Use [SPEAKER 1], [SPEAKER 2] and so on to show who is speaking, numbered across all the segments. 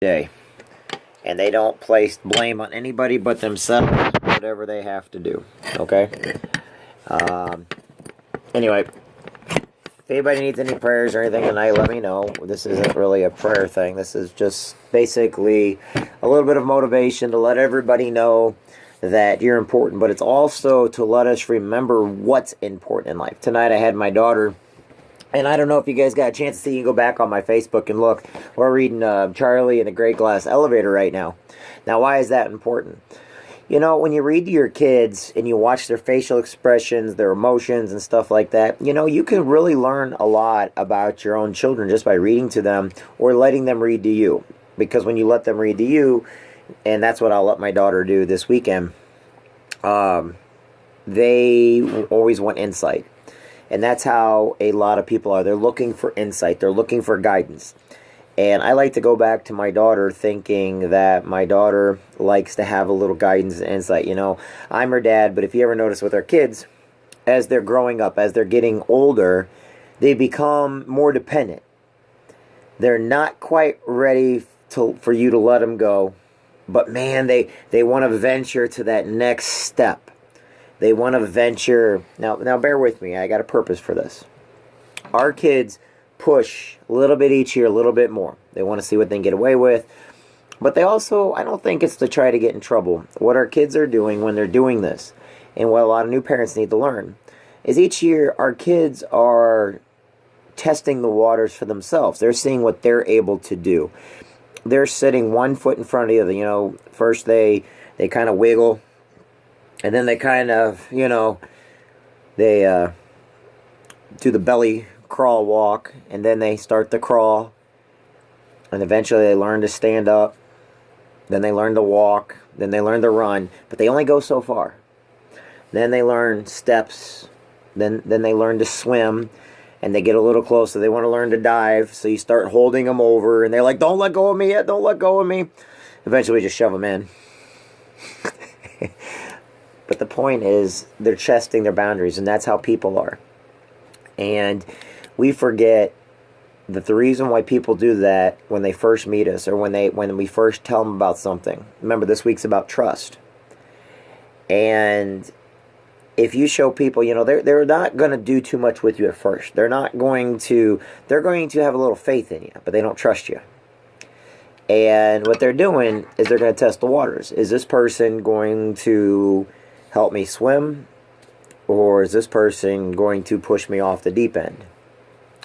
[SPEAKER 1] day. And they don't place blame on anybody but themselves, whatever they have to do. Okay? Um, anyway, if anybody needs any prayers or anything tonight, let me know. This isn't really a prayer thing. This is just basically a little bit of motivation to let everybody know that you're important. But it's also to let us remember what's important in life. Tonight I had my daughter, and I don't know if you guys got a chance to see. You can go back on my Facebook and look. We're reading Charlie and the Great Glass Elevator right now. Now, why is that important? You know, when you read to your kids and you watch their facial expressions, their emotions and stuff like that, you know, you can really learn a lot about your own children just by reading to them or letting them read to you. Because when you let them read to you, and that's what I'll let my daughter do this weekend, they always want insight. And that's how a lot of people are. They're looking for insight. They're looking for guidance. And I like to go back to my daughter thinking that my daughter likes to have a little guidance and insight. You know, I'm her dad, but if you ever notice with our kids, as they're growing up, as they're getting older, they become more dependent. They're not quite ready for you to let them go. But man, they want to venture to that next step. They want to venture. Now bear with me. I got a purpose for this. Our kids push a little bit each year, a little bit more. They want to see what they can get away with. But they also, I don't think it's to try to get in trouble. What our kids are doing when they're doing this, and what a lot of new parents need to learn, is each year our kids are testing the waters for themselves. They're seeing what they're able to do. They're sitting one foot in front of the other. You know, first they kind of wiggle, and then they kind of, you know, they do the belly crawl walk, and then they start to crawl, and eventually they learn to stand up, then they learn to walk, then they learn to run, but they only go so far. Then they learn steps, then they learn to swim, and they get a little closer. They want to learn to dive, so you start holding them over, and they're like, don't let go of me yet, don't let go of me. Eventually we just shove them in. But the point is, they're testing their boundaries, and that's how people are. And we forget that the reason why people do that when they first meet us, or when we first tell them about something. Remember, this week's about trust. And if you show people, you know, they're not going to do too much with you at first. They're going to have a little faith in you, but they don't trust you. And what they're doing is they're going to test the waters. Is this person going to help me swim? Or is this person going to push me off the deep end?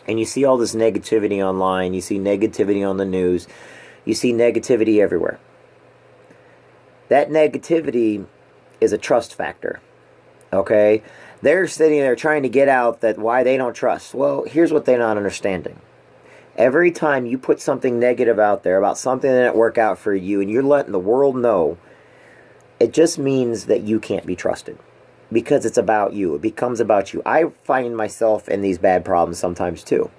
[SPEAKER 1] And you see all this negativity online. You see negativity on the news. You see negativity everywhere. That negativity is a trust factor. Okay? They're sitting there trying to get out that why they don't trust. Well, here's what they're not understanding. Every time you put something negative out there about something that didn't work out for you, and you're letting the world know, it just means that you can't be trusted. Because it's about you. It becomes about you. I find myself in these bad problems sometimes too.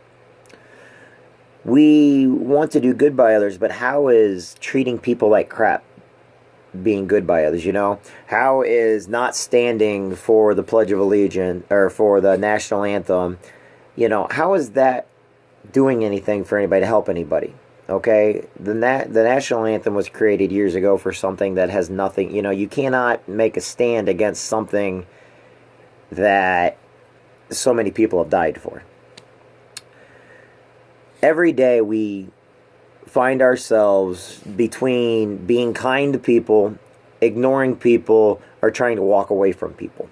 [SPEAKER 1] We want to do good by others, but how is treating people like crap being good by others, you know? How is not standing for the Pledge of Allegiance or for the national anthem, you know, how is that doing anything for anybody to help anybody? Okay, the national anthem was created years ago for something that has nothing, you know, you cannot make a stand against something that so many people have died for. Every day we find ourselves between being kind to people, ignoring people, or trying to walk away from people.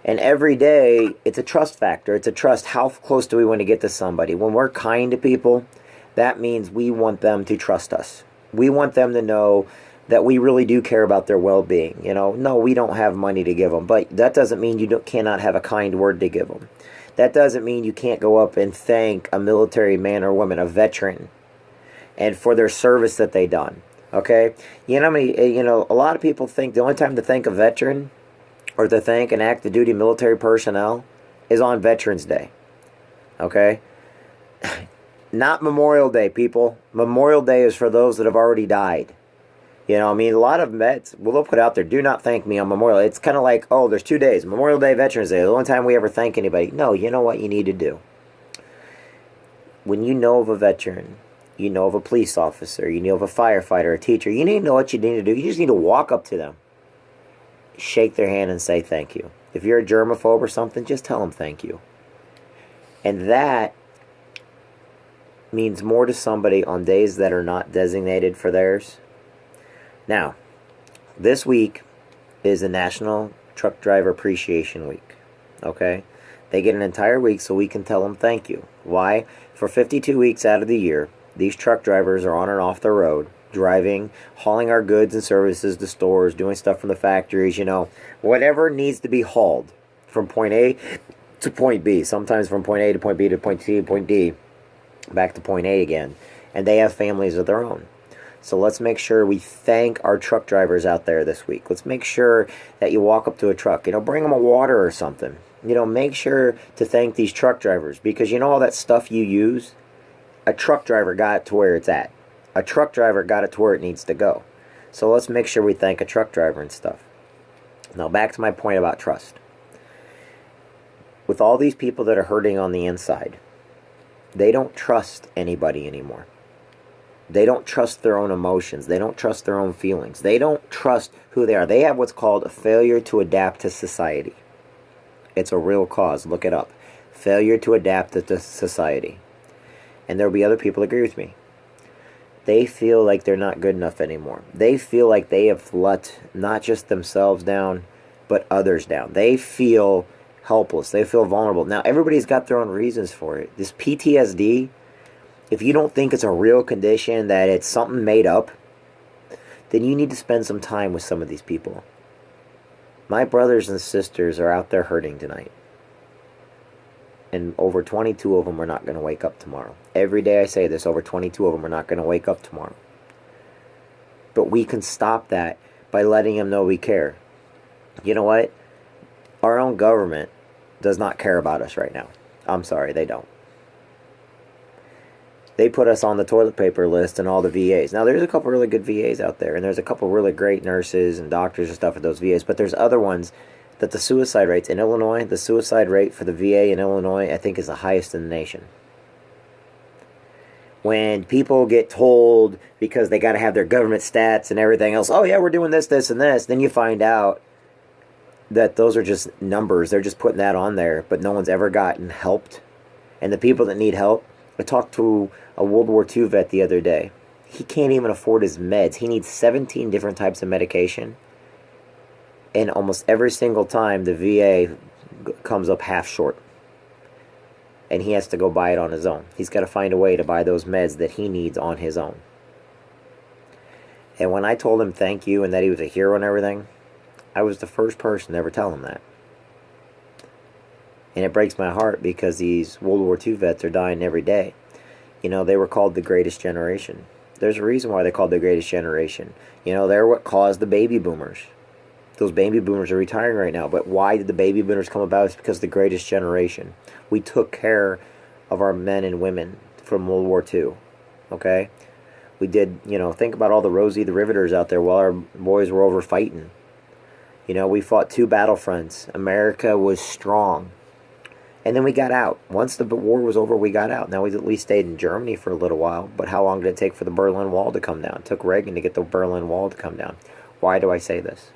[SPEAKER 1] And every day, it's a trust factor. It's a trust. How close do we want to get to somebody? When we're kind to people, that means we want them to trust us. We want them to know that we really do care about their well-being. You know, no, we don't have money to give them, but that doesn't mean you cannot have a kind word to give them. That doesn't mean you can't go up and thank a military man or woman, a veteran, and for their service that they done. Okay, you know, a lot of people think the only time to thank a veteran or to thank an active duty military personnel is on Veterans Day. Okay. Not Memorial Day, people. Memorial Day is for those that have already died. You know, I mean, a lot of vets, well, they'll put out there, do not thank me on Memorial Day. It's kind of like, oh, there's 2 days, Memorial Day, Veterans Day, the only time we ever thank anybody. No, you know what you need to do? When you know of a veteran you know of a police officer, you know of a firefighter, a teacher, you need to know what you need to do. You just need to walk up to them, shake their hand and say thank you. If you're a germaphobe or something, just tell them thank you. And that means more to somebody on days that are not designated for theirs. Now, this week is the National Truck Driver Appreciation Week. Okay? They get an entire week so we can tell them thank you. Why? For 52 weeks out of the year, these truck drivers are on and off the road, driving, hauling our goods and services to stores, doing stuff from the factories, whatever needs to be hauled from point A to point B. Sometimes from point A to point B to point C to point D, back to point A again. And they have families of their own. So let's make sure we thank our truck drivers out there this week. Let's make sure that you walk up to a truck, bring them a water or something. Make sure to thank these truck drivers, because all that stuff you use, a truck driver got it to where it's at. A truck driver got it to where it needs to go. So let's make sure we thank a truck driver and stuff. Now back to my point about trust. With all these people that are hurting on the inside, they don't trust anybody anymore. They don't trust their own emotions. They don't trust their own feelings. They don't trust who they are. They have what's called a failure to adapt to society. It's a real cause. Look it up. Failure to adapt to society. And there'll be other people that agree with me. They feel like they're not good enough anymore. They feel like they have let not just themselves down, but others down. They feel helpless. They feel vulnerable. Now, everybody's got their own reasons for it. This PTSD, if you don't think it's a real condition, that it's something made up, then you need to spend some time with some of these people. My brothers and sisters are out there hurting tonight. And over 22 of them are not going to wake up tomorrow. Every day I say this, over 22 of them are not going to wake up tomorrow. But we can stop that by letting them know we care. You know what? Our own government does not care about us right now. I'm sorry, they don't. They put us on the toilet paper list and all the VAs. Now, there's a couple really good VAs out there, and there's a couple really great nurses and doctors and stuff at those VAs, but there's other ones that the suicide rates in Illinois, the suicide rate for the VA in Illinois, I think is the highest in the nation. When people get told, because they got to have their government stats and everything else, oh yeah, we're doing this, this, and this, then you find out that those are just numbers. They're just putting that on there, but no one's ever gotten helped. And the people that need help, I talked to a World War II vet the other day. He can't even afford his meds. He needs 17 different types of medication. And almost every single time, the VA comes up half short. And he has to go buy it on his own. He's got to find a way to buy those meds that he needs on his own. And when I told him thank you and that he was a hero and everything, I was the first person to ever tell him that. And it breaks my heart because these World War II vets are dying every day. They were called the greatest generation. There's a reason why they're called the greatest generation. They're what caused the baby boomers. Those baby boomers are retiring right now. But why did the baby boomers come about? It's because of the greatest generation. We took care of our men and women from World War II. Okay? We did, think about all the Rosie the Riveters out there while our boys were over fighting. We fought 2 battlefronts. America was strong. And then we got out. Once the war was over, we got out. Now, we at least stayed in Germany for a little while. But how long did it take for the Berlin Wall to come down? It took Reagan to get the Berlin Wall to come down. Why do I say this?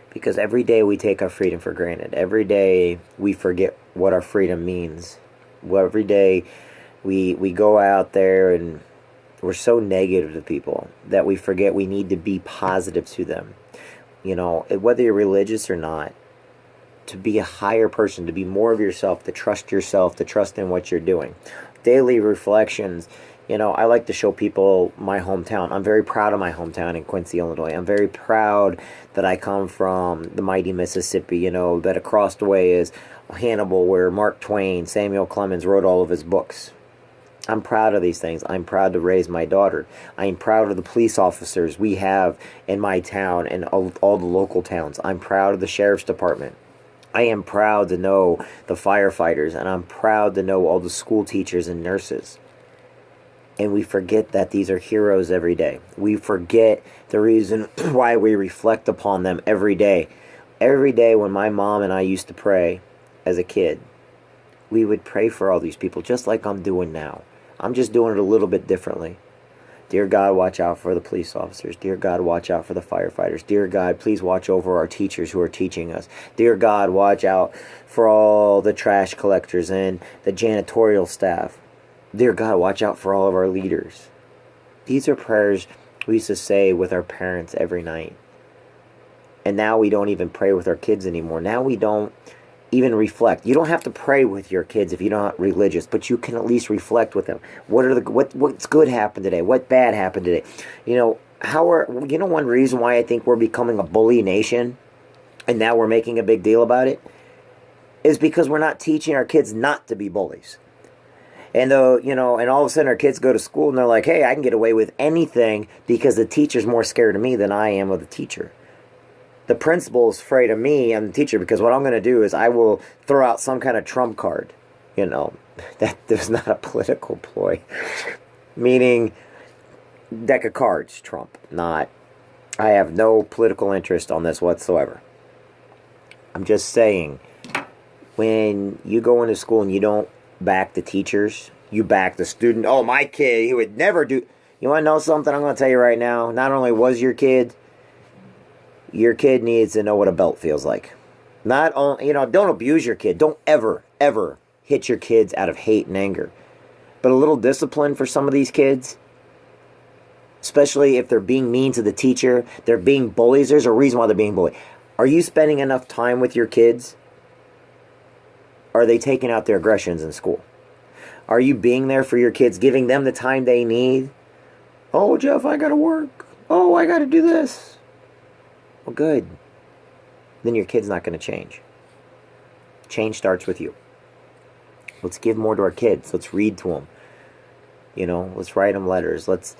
[SPEAKER 1] Because every day we take our freedom for granted. Every day we forget what our freedom means. Every day we go out there and we're so negative to people that we forget we need to be positive to them. Whether you're religious or not, to be a higher person, to be more of yourself, to trust in what you're doing. Daily reflections. I like to show people my hometown. I'm very proud of my hometown in Quincy, Illinois. I'm very proud that I come from the mighty Mississippi, that across the way is Hannibal, where Mark Twain, Samuel Clemens wrote all of his books. I'm proud of these things. I'm proud to raise my daughter. I'm proud of the police officers we have in my town and all the local towns. I'm proud of the sheriff's department. I am proud to know the firefighters, and I'm proud to know all the school teachers and nurses. And we forget that these are heroes every day. We forget the reason why we reflect upon them every day. Every day when my mom and I used to pray as a kid, we would pray for all these people just like I'm doing now. I'm just doing it a little bit differently. Dear God, watch out for the police officers. Dear God, watch out for the firefighters. Dear God, please watch over our teachers who are teaching us. Dear God, watch out for all the trash collectors and the janitorial staff. Dear God, watch out for all of our leaders. These are prayers we used to say with our parents every night. And now we don't even pray with our kids anymore. Now we don't even reflect. You don't have to pray with your kids if you're not religious, but you can at least reflect with them. What's good happened today? What bad happened today? One reason why I think we're becoming a bully nation, and now we're making a big deal about it, is because we're not teaching our kids not to be bullies. And and all of a sudden our kids go to school and they're like, hey, I can get away with anything because the teacher's more scared of me than I am of the teacher. The principal's afraid of me and the teacher because what I'm going to do is I will throw out some kind of trump card. That there's not a political ploy. Meaning, deck of cards, Trump. Not, I have no political interest on this whatsoever. I'm just saying, when you go into school and you don't back the teachers, you back the student. Oh, my kid, he would never do. You want to know something I'm going to tell you right now? Not only was your kid needs to know what a belt feels like. Not only, don't abuse your kid. Don't ever, ever hit your kids out of hate and anger. But a little discipline for some of these kids, especially if they're being mean to the teacher, they're being bullies. There's a reason why they're being bullied. Are you spending enough time with your kids? Are they taking out their aggressions in school? Are you being there for your kids, giving them the time they need? Oh, Jeff, I got to work. Oh, I got to do this. Well, good. Then your kid's not going to change. Change starts with you. Let's give more to our kids. Let's read to them. Let's write them letters. Let's,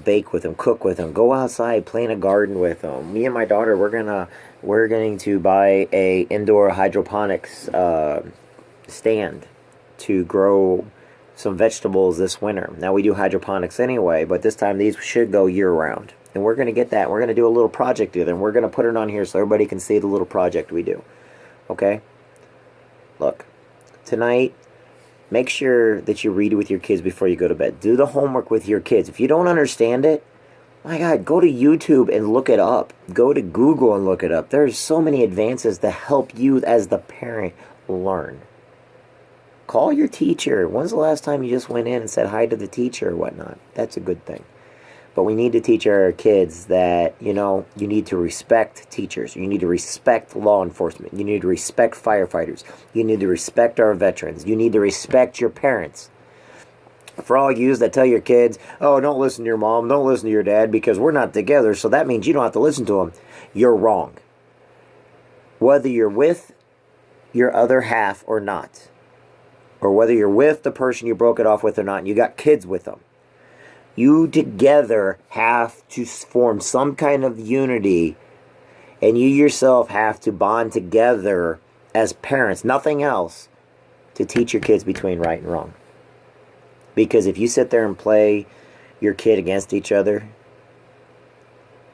[SPEAKER 1] bake with them, cook with them, go outside, play in a garden with them. Me and my daughter, we're going to buy a indoor hydroponics stand to grow some vegetables this winter. Now we do hydroponics anyway, but this time these should go year round. And we're going to get that. We're going to do a little project together. And we're going to put it on here so everybody can see the little project we do. Okay? Look, tonight, make sure that you read with your kids before you go to bed. Do the homework with your kids. If you don't understand it, my God, go to YouTube and look it up. Go to Google and look it up. There's so many advances to help you as the parent learn. Call your teacher. When's the last time you just went in and said hi to the teacher or whatnot? That's a good thing. But we need to teach our kids that, you need to respect teachers. You need to respect law enforcement. You need to respect firefighters. You need to respect our veterans. You need to respect your parents. For all you that tell your kids, oh, don't listen to your mom, don't listen to your dad because we're not together, so that means you don't have to listen to them. You're wrong. Whether you're with your other half or not, or whether you're with the person you broke it off with or not, and you got kids with them, you together have to form some kind of unity, and you yourself have to bond together as parents, nothing else, to teach your kids between right and wrong. Because if you sit there and play your kid against each other,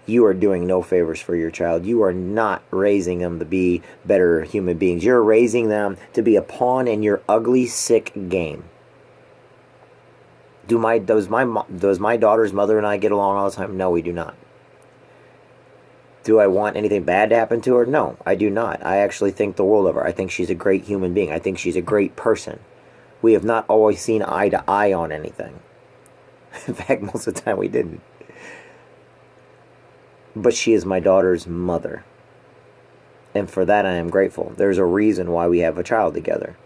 [SPEAKER 1] you are doing no favors for your child. You are not raising them to be better human beings. You're raising them to be a pawn in your ugly, sick game. Does my daughter's mother and I get along all the time? No, we do not. Do I want anything bad to happen to her? No, I do not. I actually think the world of her. I think she's a great human being. I think she's a great person. We have not always seen eye to eye on anything. In fact, most of the time we didn't. But she is my daughter's mother. And for that I am grateful. There's a reason why we have a child together.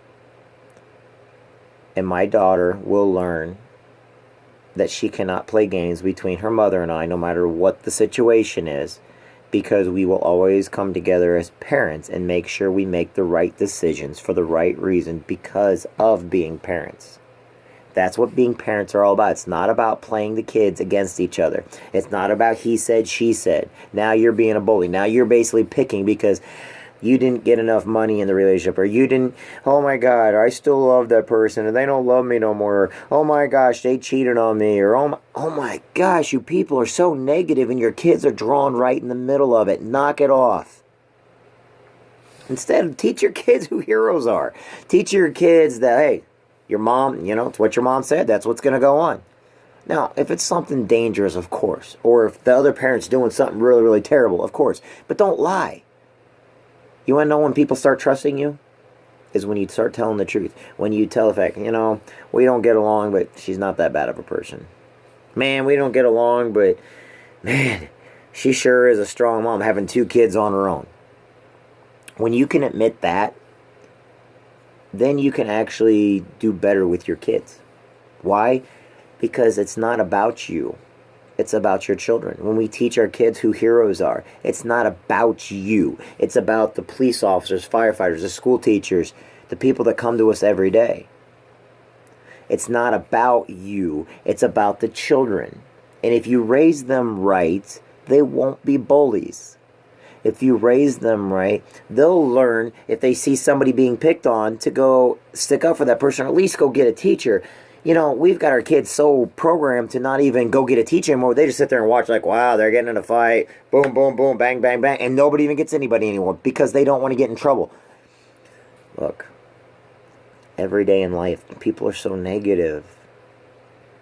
[SPEAKER 1] And my daughter will learn that she cannot play games between her mother and I, no matter what the situation is, because we will always come together as parents and make sure we make the right decisions for the right reason because of being parents. That's what being parents are all about. It's not about playing the kids against each other. It's not about he said, she said. Now you're being a bully. Now you're basically picking because you didn't get enough money in the relationship, or you didn't, oh my God, I still love that person and they don't love me no more. Or, oh my gosh, they cheated on me. Or oh my gosh, you people are so negative and your kids are drawn right in the middle of it. Knock it off. Instead, teach your kids who heroes are. Teach your kids that, hey, Your mom, it's what your mom said. That's what's going to go on. Now, if it's something dangerous, of course. Or if the other parent's doing something really, really terrible, of course. But don't lie. You want to know when people start trusting you? Is when you start telling the truth. When you tell the fact, we don't get along, but she's not that bad of a person. Man, we don't get along, but man, she sure is a strong mom, having 2 kids on her own. When you can admit that, then you can actually do better with your kids. Why? Because it's not about you. It's about your children. When we teach our kids who heroes are, it's not about you. It's about the police officers, firefighters, the school teachers, the people that come to us every day. It's not about you. It's about the children. And if you raise them right, they won't be bullies. If you raise them right, they'll learn, if they see somebody being picked on, to go stick up for that person, or at least go get a teacher. We've got our kids so programmed to not even go get a teacher anymore. They just sit there and watch like, wow, they're getting in a fight. Boom, boom, boom, bang, bang, bang. And nobody even gets anybody anymore because they don't want to get in trouble. Look, every day in life, people are so negative.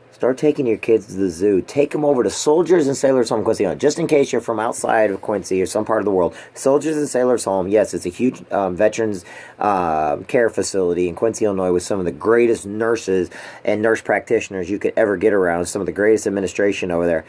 [SPEAKER 1] Start taking your kids to the zoo. Take them over to Soldiers and Sailors Home, Quincy. Just in case you're from outside of Quincy or some part of the world. Soldiers and Sailors Home, yes, it's a huge veterans care facility in Quincy, Illinois, with some of the greatest nurses and nurse practitioners you could ever get around. Some of the greatest administration over there.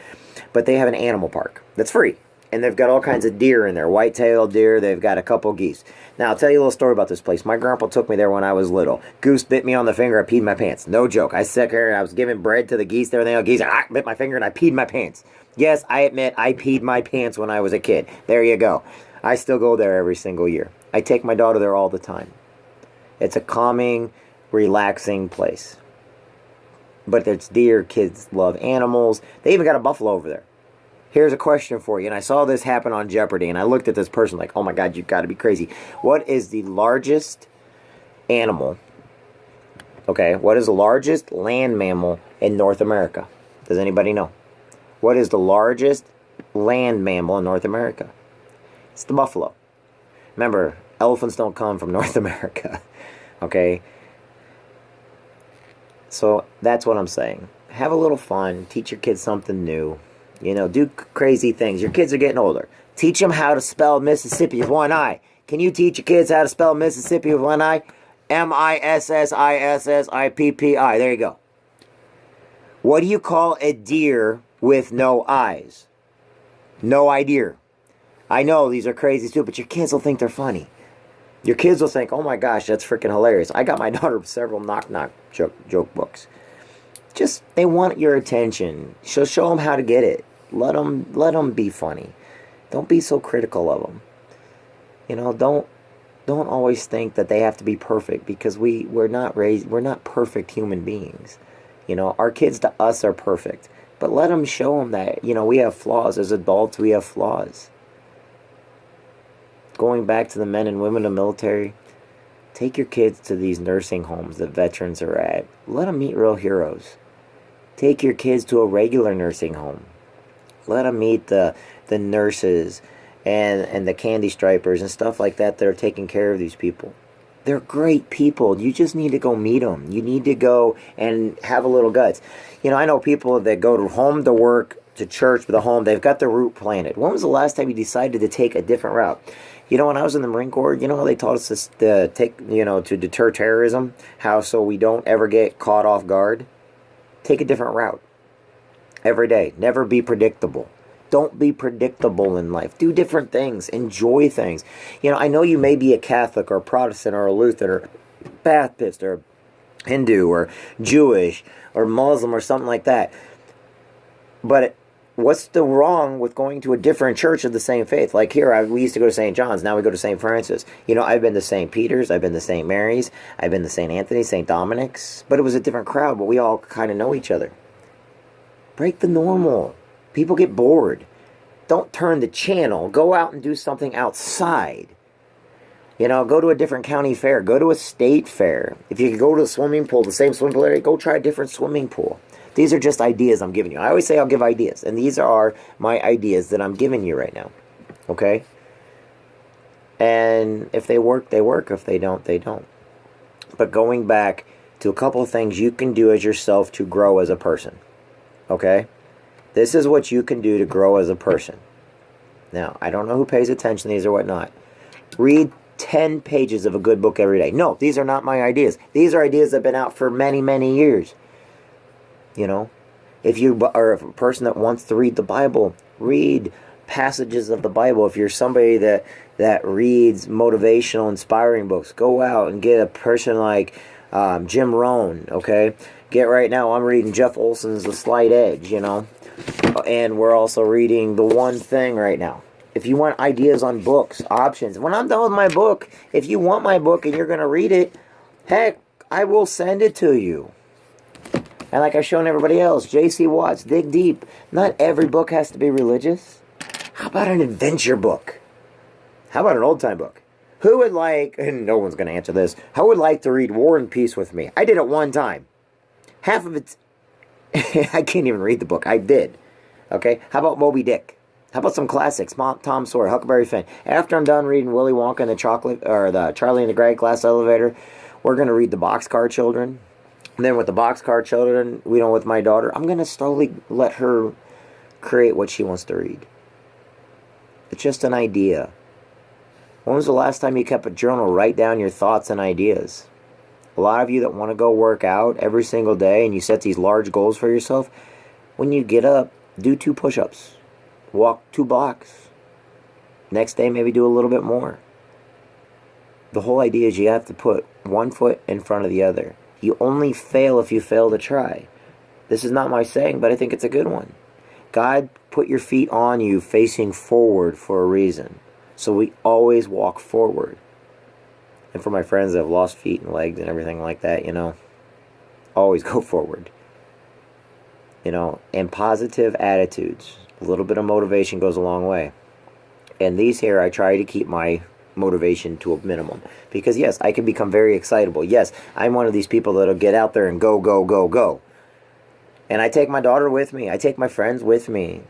[SPEAKER 1] But they have an animal park that's free. And they've got all kinds of deer in there. White-tailed deer. They've got a couple geese. Now, I'll tell you a little story about this place. My grandpa took me there when I was little. Goose bit me on the finger. I peed my pants. No joke. I sat there and I was giving bread to the geese. There, the geese bit my finger and I peed my pants. Yes, I admit I peed my pants when I was a kid. There you go. I still go there every single year. I take my daughter there all the time. It's a calming, relaxing place. But it's deer. Kids love animals. They even got a buffalo over there. Here's a question for you, and I saw this happen on Jeopardy, and I looked at this person like, oh my God, you've got to be crazy. What is the largest animal, what is the largest land mammal in North America? Does anybody know? What is the largest land mammal in North America? It's the buffalo. Remember, elephants don't come from North America, okay? So that's what I'm saying. Have a little fun. Teach your kids something new. Do crazy things. Your kids are getting older. Teach them how to spell Mississippi with one I. Can you teach your kids how to spell Mississippi with one I? Mississippi. There you go. What do you call a deer with no eyes? No idea. I know these are crazy too, but your kids will think they're funny. Your kids will think, oh my gosh, that's freaking hilarious. I got my daughter several knock-knock joke books. Just, they want your attention. So show them how to get it. Let them be funny. Don't be so critical of them. Don't always think that they have to be perfect, because we're not perfect human beings. Our kids to us are perfect. But let them show them that, we have flaws. As adults, we have flaws. Going back to the men and women of the military, take your kids to these nursing homes that veterans are at. Let them meet real heroes. Take your kids to a regular nursing home. Let them meet the nurses and the candy stripers and stuff like that are taking care of these people. They're great people. You just need to go meet them. You need to go and have a little guts. I know people that go to home to work, to church, with a home. They've got their route planted. When was the last time you decided to take a different route? When I was in the Marine Corps, how they taught us to take, to deter terrorism? How so we don't ever get caught off guard? Take a different route. Every day. Never be predictable. Don't be predictable in life. Do different things. Enjoy things. I know you may be a Catholic or a Protestant or a Lutheran or Baptist or Hindu or Jewish or Muslim or something like that. But what's the wrong with going to a different church of the same faith? Like here, we used to go to St. John's. Now we go to St. Francis. I've been to St. Peter's. I've been to St. Mary's. I've been to St. Anthony, St. Dominic's. But it was a different crowd, but we all kind of know each other. Break the normal. People get bored. Don't turn the channel. Go out and do something outside. Go to a different county fair. Go to a state fair. If you can go to a swimming pool, the same swimming pool area, go try a different swimming pool. These are just ideas I'm giving you. I always say I'll give ideas. And these are my ideas that I'm giving you right now. Okay? And if they work, they work. If they don't, they don't. But going back to a couple of things you can do as yourself to grow as a person. Okay? This is what you can do to grow as a person. Now, I don't know who pays attention to these or whatnot. Read 10 pages of a good book every day. No, these are not my ideas. These are ideas that have been out for many, many years. You know, if you are a person that wants to read the Bible, read passages of the Bible. If you're somebody that reads motivational, inspiring books, go out and get a person like Jim Rohn, okay? Get right now, I'm reading Jeff Olson's The Slight Edge, you know? And we're also reading The One Thing right now. If you want ideas on books, options, when I'm done with my book, if you want my book and you're going to read it, heck, I will send it to you. And like I've shown everybody else, J.C. Watts, dig deep. Not every book has to be religious. How about an adventure book? How about an old-time book? Who would like, and no one's going to answer this, who would like to read War and Peace with me? I did it one time. Half of it's, I can't even read the book. I did. Okay? How about Moby Dick? How about some classics? Tom Sawyer, Huckleberry Finn. After I'm done reading Willy Wonka and the Charlie and the Great Glass Elevator, we're going to read the Boxcar Children. And then with the Boxcar Children, with my daughter, I'm going to slowly let her create what she wants to read. It's just an idea. When was the last time you kept a journal? Write down your thoughts and ideas. A lot of you that want to go work out every single day and you set these large goals for yourself, when you get up, do 2 push-ups. Walk 2 blocks. Next day, maybe do a little bit more. The whole idea is you have to put one foot in front of the other. You only fail if you fail to try. This is not my saying, but I think it's a good one. God put your feet on you facing forward for a reason. So we always walk forward. And for my friends that have lost feet and legs and everything like that, always go forward. And positive attitudes. A little bit of motivation goes a long way. And these here, I try to keep my motivation to a minimum. Because yes, I can become very excitable. Yes, I'm one of these people that'll get out there and go, go, go, go. And I take my daughter with me. I take my friends with me.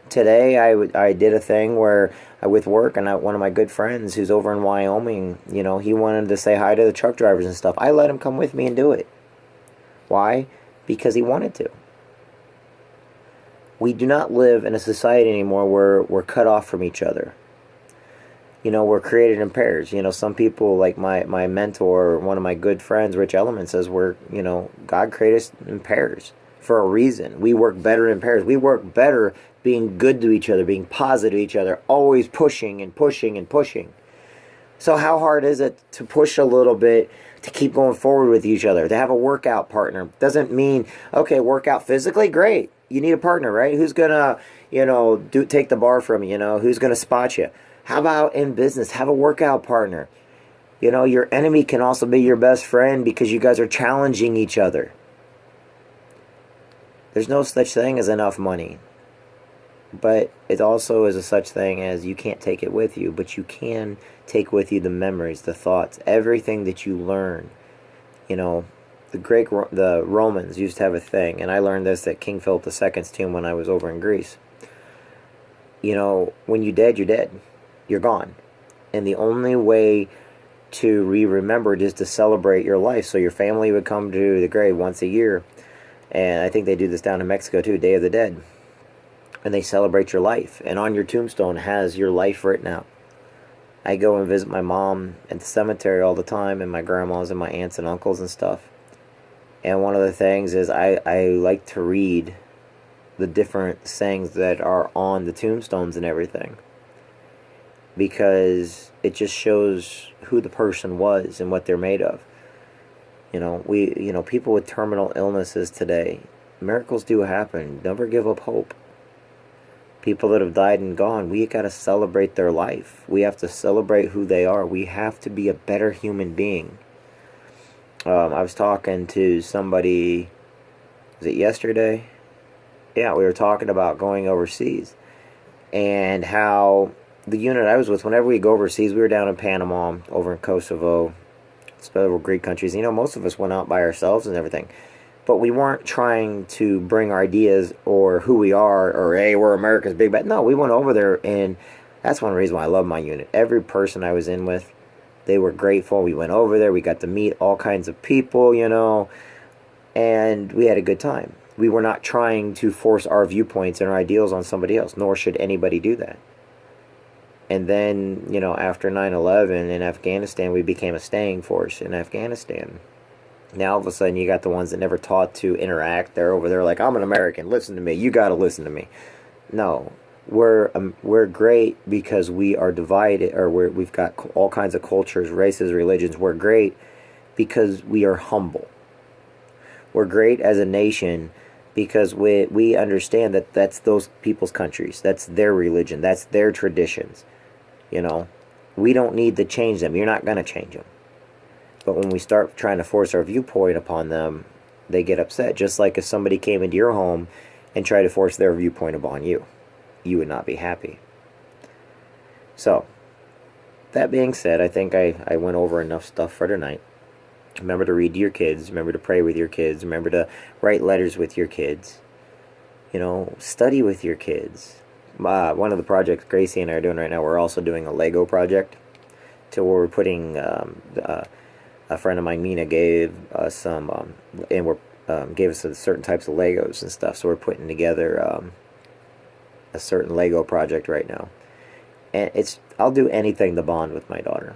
[SPEAKER 1] Today, I did a thing where with work, and one of my good friends who's over in Wyoming, he wanted to say hi to the truck drivers and stuff. I let him come with me and do it. Why? Because he wanted to. We do not live in a society anymore where we're cut off from each other. We're created in pairs. Some people, like my mentor, one of my good friends, Rich Ellerman, says God created us in pairs for a reason. We work better in pairs. We work better being good to each other, being positive to each other, always pushing and pushing and pushing. So how hard is it to push a little bit, to keep going forward with each other, to have a workout partner? Doesn't mean, okay, work out physically, great. You need a partner, right? Who's going to, take the bar from you, who's going to spot you? How about in business? Have a workout partner. Your enemy can also be your best friend because you guys are challenging each other. There's no such thing as enough money. But it also is a such thing as you can't take it with you, but you can take with you the memories, the thoughts, everything that you learn. The Romans used to have a thing, and I learned this at King Philip II's tomb when I was over in Greece. When you're dead, you're dead. You're gone. And the only way to be remembered is to celebrate your life. So your family would come to the grave once a year. And I think they do this down in Mexico too, Day of the Dead. And they celebrate your life. And on your tombstone has your life written out. I go and visit my mom at the cemetery all the time, and my grandmas and my aunts and uncles and stuff. And one of the things is I like to read the different sayings that are on the tombstones and everything. Because it just shows who the person was and what they're made of. People with terminal illnesses today, miracles do happen. Never give up hope. People that have died and gone, we got to celebrate their life. We have to celebrate who they are. We have to be a better human being. I was talking to somebody, was it yesterday? Yeah, we were talking about going overseas. And how the unit I was with, whenever we go overseas, we were down in Panama, over in Kosovo, several Greek countries. Most of us went out by ourselves and everything. But we weren't trying to bring our ideas or who we are or, hey, we're America's big bad. No, we went over there, and that's one reason why I love my unit. Every person I was in with, They were grateful. We went over there. We got to meet all kinds of people, and we had a good time. We were not trying to force our viewpoints and our ideals on somebody else, nor should anybody do that. And then, after 9/11 in Afghanistan, we became a staying force in Afghanistan. Now all of a sudden you got the ones that never taught to interact. They're over there like, I'm an American, listen to me, you got to listen to me. No, we're great because we are divided, or we've got all kinds of cultures, races, religions. We're great because we are humble. We're great as a nation because we understand that that's those people's countries, that's their religion, that's their traditions. We don't need to change them. You're not going to change them. But when we start trying to force our viewpoint upon them, they get upset. Just like if somebody came into your home and tried to force their viewpoint upon you, you would not be happy. So, that being said, I think I went over enough stuff for tonight. Remember to read to your kids. Remember to pray with your kids. Remember to write letters with your kids. Study with your kids. One of the projects Gracie and I are doing right now, we're also doing a Lego project. To where we're putting, a friend of mine, Mina, gave us some, gave us certain types of Legos and stuff. So we're putting together a certain Lego project right now. And I'll do anything to bond with my daughter.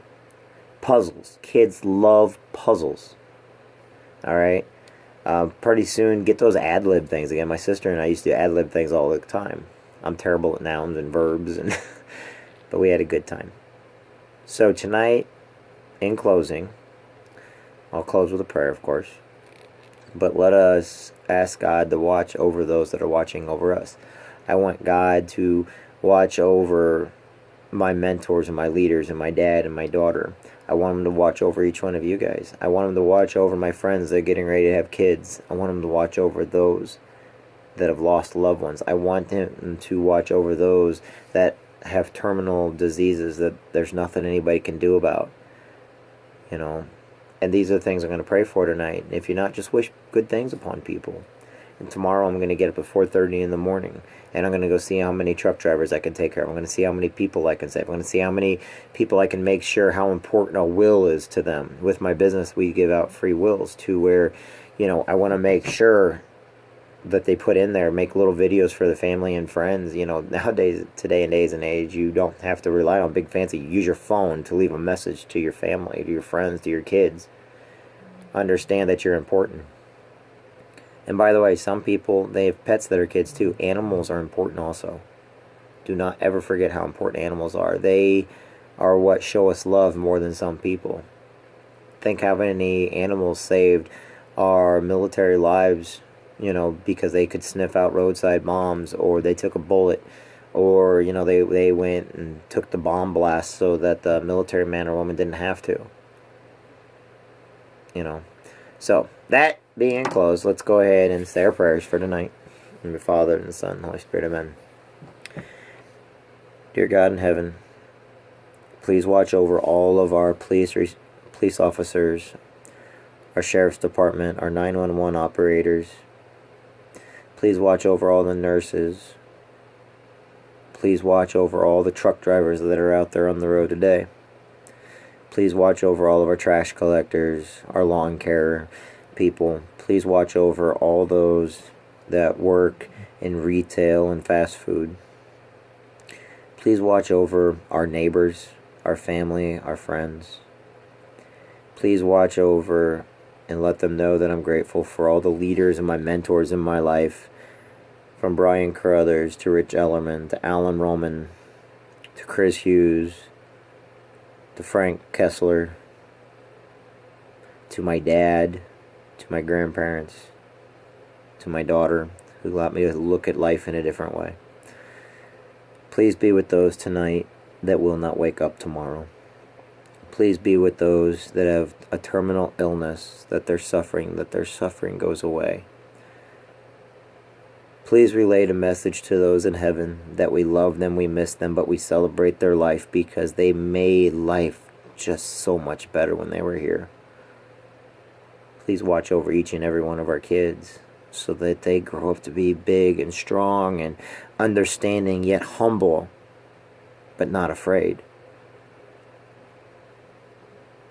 [SPEAKER 1] Puzzles. Kids love puzzles. Alright? Pretty soon, get those ad-lib things again. My sister and I used to do ad-lib things all the time. I'm terrible at nouns and verbs, but we had a good time. So tonight, in closing, I'll close with a prayer, of course. But let us ask God to watch over those that are watching over us. I want God to watch over my mentors and my leaders and my dad and my daughter. I want him to watch over each one of you guys. I want him to watch over my friends that are getting ready to have kids. I want him to watch over those that have lost loved ones. I want him to watch over those that have terminal diseases that there's nothing anybody can do about. And these are the things I'm going to pray for tonight. If you're not, just wish good things upon people. And tomorrow I'm going to get up at 4:30 in the morning, and I'm going to go see how many truck drivers I can take care of. I'm going to see how many people I can save. I'm going to see how many people I can make sure how important a will is to them. With my business, we give out free wills to where, I want to make sure that they put in there, make little videos for the family and friends. Nowadays, today and days and age, you don't have to rely on big fancy. You use your phone to leave a message to your family, to your friends, to your kids. Understand that you're important. And by the way, some people, they have pets that are kids too. Animals are important also. Do not ever forget how important animals are. They are what show us love more than some people. Think how many animals saved our military lives, because they could sniff out roadside bombs, or they took a bullet, or, they went and took the bomb blast so that the military man or woman didn't have to. So, that being closed, let's go ahead and say our prayers for tonight. In the Father, and the Son, and the Holy Spirit, amen. Dear God in heaven, please watch over all of our police officers, our sheriff's department, our 911 operators. Please watch over all the nurses. Please watch over all the truck drivers that are out there on the road today. Please watch over all of our trash collectors, our lawn care people. Please watch over all those that work in retail and fast food. Please watch over our neighbors, our family, our friends. Please watch over and let them know that I'm grateful for all the leaders and my mentors in my life, from Brian Carruthers to Rich Ellerman to Alan Roman to Chris Hughes to Frank Kessler, to my dad, to my grandparents, to my daughter, who allowed me to look at life in a different way. Please be with those tonight that will not wake up tomorrow. Please be with those that have a terminal illness, that their suffering goes away. Please relay a message to those in heaven that we love them, we miss them, but we celebrate their life because they made life just so much better when they were here. Please watch over each and every one of our kids so that they grow up to be big and strong and understanding, yet humble, but not afraid.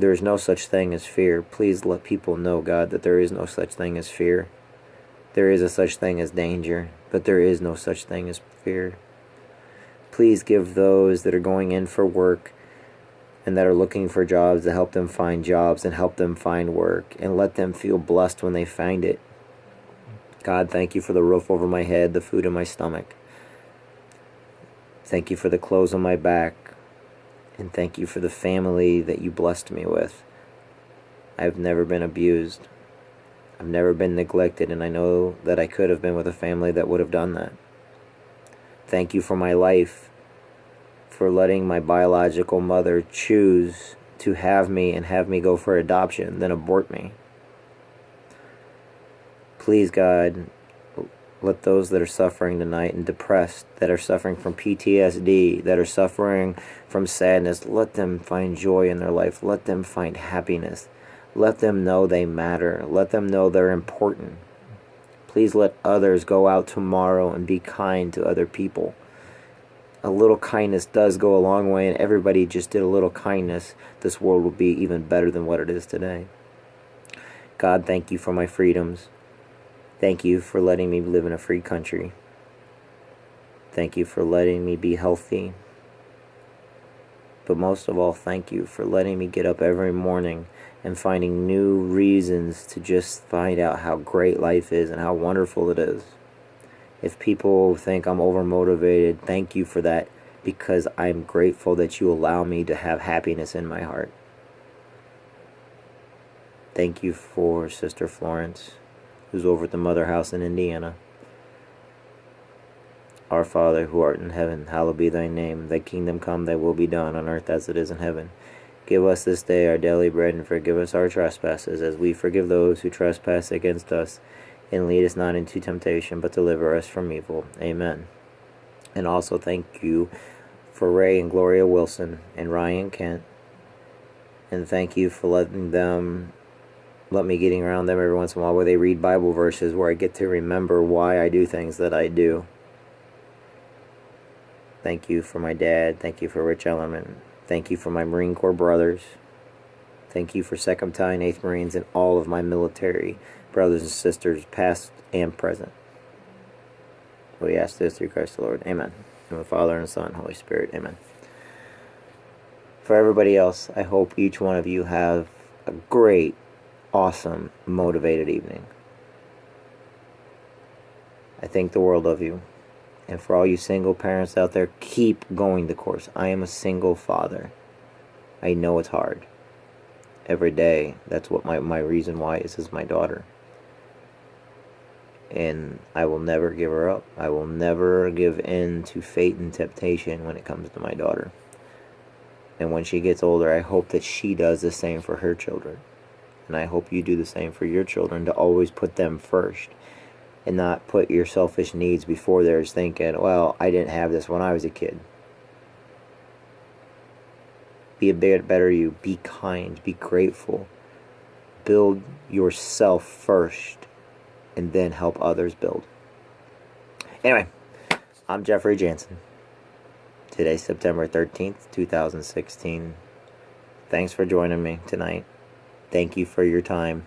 [SPEAKER 1] There is no such thing as fear. Please let people know, God, that there is no such thing as fear. There is a such thing as danger, but there is no such thing as fear. Please give those that are going in for work and that are looking for jobs to help them find jobs and help them find work, and let them feel blessed when they find it. God, thank you for the roof over my head, the food in my stomach. Thank you for the clothes on my back, and thank you for the family that you blessed me with. I've never been abused. I've never been neglected, and I know that I could have been with a family that would have done that. Thank you for my life, for letting my biological mother choose to have me and have me go for adoption, then abort me. Please, God, let those that are suffering tonight and depressed, that are suffering from PTSD, that are suffering from sadness, let them find joy in their life. Let them find happiness. Let them know they matter. Let them know they're important. Please let others go out tomorrow and be kind to other people. A little kindness does go a long way, and everybody just did a little kindness, this world will be even better than what it is today. God, thank you for my freedoms. Thank you for letting me live in a free country. Thank you for letting me be healthy. But most of all, thank you for letting me get up every morning and finding new reasons to just find out how great life is and how wonderful it is. If people think I'm overmotivated, thank you for that, because I'm grateful that you allow me to have happiness in my heart. Thank you for Sister Florence, who's over at the Mother House in Indiana. Our Father, who art in heaven, hallowed be thy name. Thy kingdom come, thy will be done, on earth as it is in heaven. Give us this day our daily bread, and forgive us our trespasses, as we forgive those who trespass against us. And lead us not into temptation, but deliver us from evil. Amen. And also thank you for Ray and Gloria Wilson and Ryan Kent. And thank you for let me getting around them every once in a while where they read Bible verses where I get to remember why I do things that I do. Thank you for my dad. Thank you for Rich Ellerman. Thank you for my Marine Corps brothers. Thank you for 2nd Battalion, 8th Marines, and all of my military brothers and sisters, past and present. We ask this through Christ the Lord. Amen. And the Father and the Son and Holy Spirit. Amen. For everybody else, I hope each one of you have a great, awesome, motivated evening. I think the world of you. And for all you single parents out there, keep going the course. I am a single father. I know it's hard. Every day, that's what my reason why is my daughter. And I will never give her up. I will never give in to fate and temptation when it comes to my daughter. And when she gets older, I hope that she does the same for her children. And I hope you do the same for your children, to always put them first. And not put your selfish needs before theirs, thinking, well, I didn't have this when I was a kid. Be a bit better you. Be kind. Be grateful. Build yourself first, and then help others build. Anyway, I'm Jeffrey Jansen. Today's September 13th, 2016. Thanks for joining me tonight. Thank you for your time.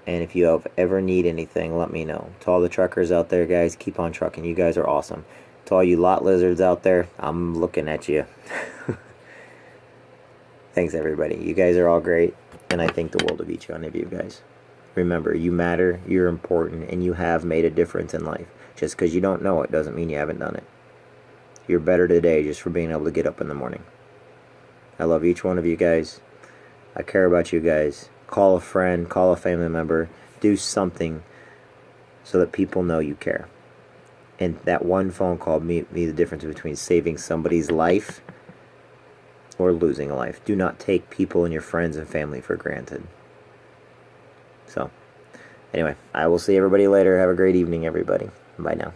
[SPEAKER 1] And if you ever need anything, let me know. To all the truckers out there, guys, keep on trucking. You guys are awesome. To all you lot lizards out there, I'm looking at you. Thanks, everybody. You guys are all great, and I think the world of each one of you guys. Remember, you matter, you're important, and you have made a difference in life. Just because you don't know it doesn't mean you haven't done it. You're better today just for being able to get up in the morning. I love each one of you guys. I care about you guys. Call a friend, call a family member, do something so that people know you care. And that one phone call made the difference between saving somebody's life or losing a life. Do not take people and your friends and family for granted. So, anyway, I will see everybody later. Have a great evening, everybody. Bye now.